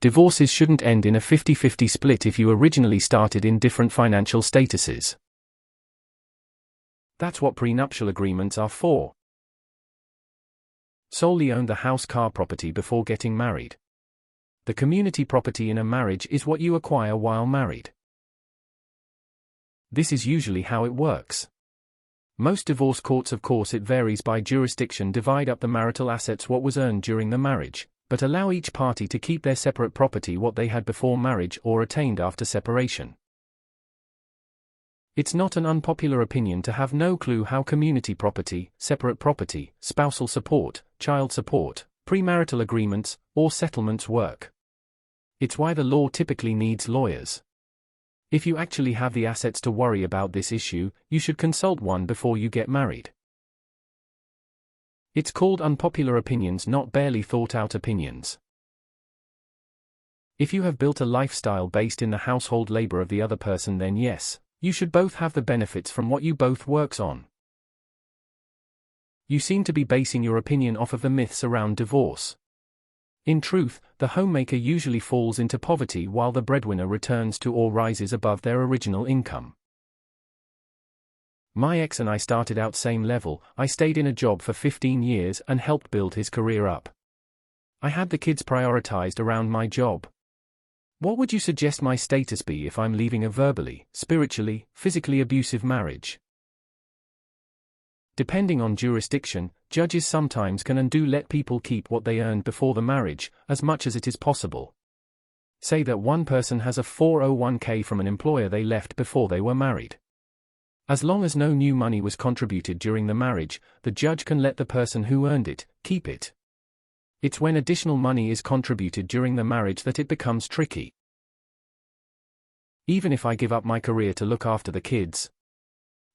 divorces shouldn't end in a 50-50 split if you originally started in different financial statuses. That's what prenuptial agreements are for. Solely own the house, car, property before getting married. The community property in a marriage is what you acquire while married. This is usually how it works. Most divorce courts, of course it varies by jurisdiction, divide up the marital assets what was earned during the marriage, but allow each party to keep their separate property what they had before marriage or attained after separation. It's not an unpopular opinion to have no clue how community property, separate property, spousal support, child support, premarital agreements, or settlements work. It's why the law typically needs lawyers. If you actually have the assets to worry about this issue, you should consult one before you get married. It's called unpopular opinions, not barely thought out opinions. If you have built a lifestyle based in the household labor of the other person, then yes, you should both have the benefits from what you both works on. You seem to be basing your opinion off of the myths around divorce. In truth, the homemaker usually falls into poverty while the breadwinner returns to or rises above their original income. My ex and I started out same level. I stayed in a job for 15 years and helped build his career up. I had the kids prioritized around my job. What would you suggest my status be if I'm leaving a verbally, spiritually, physically abusive marriage? Depending on jurisdiction, judges sometimes can and do let people keep what they earned before the marriage, as much as it is possible. Say that one person has a 401k from an employer they left before they were married. As long as no new money was contributed during the marriage, the judge can let the person who earned it keep it. It's when additional money is contributed during the marriage that it becomes tricky. Even if I give up my career to look after the kids,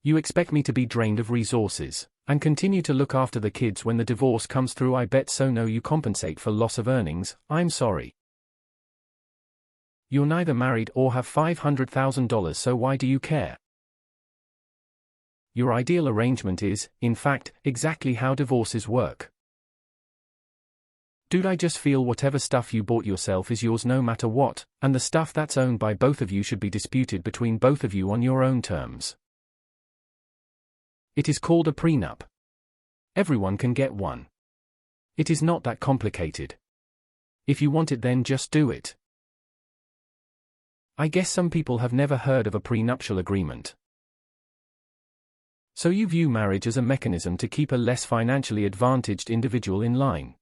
you expect me to be drained of resources and continue to look after the kids when the divorce comes through? I bet so. No, you compensate for loss of earnings. I'm sorry. You're neither married or have $500,000, so why do you care? Your ideal arrangement is, in fact, exactly how divorces work. Dude, I just feel whatever stuff you bought yourself is yours no matter what, and the stuff that's owned by both of you should be disputed between both of you on your own terms. It is called a prenup. Everyone can get one. It is not that complicated. If you want it, then just do it. I guess some people have never heard of a prenuptial agreement. So you view marriage as a mechanism to keep a less financially advantaged individual in line.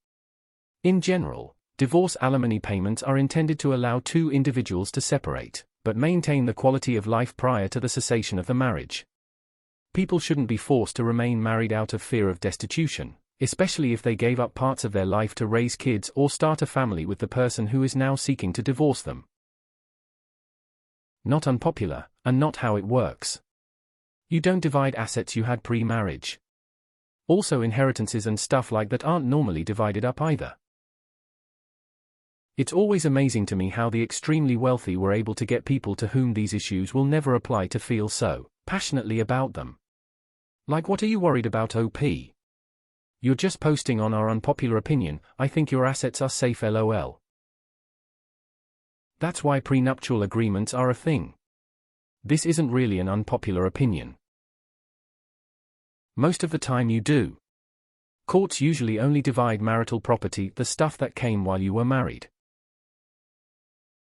In general, divorce alimony payments are intended to allow two individuals to separate, but maintain the quality of life prior to the cessation of the marriage. People shouldn't be forced to remain married out of fear of destitution, especially if they gave up parts of their life to raise kids or start a family with the person who is now seeking to divorce them. Not unpopular, and not how it works. You don't divide assets you had pre-marriage. Also, inheritances and stuff like that aren't normally divided up either. It's always amazing to me how the extremely wealthy were able to get people to whom these issues will never apply to feel so passionately about them. Like, what are you worried about, OP? You're just posting on our unpopular opinion. I think your assets are safe, LOL. That's why prenuptial agreements are a thing. This isn't really an unpopular opinion. Most of the time you do. Courts usually only divide marital property, the stuff that came while you were married.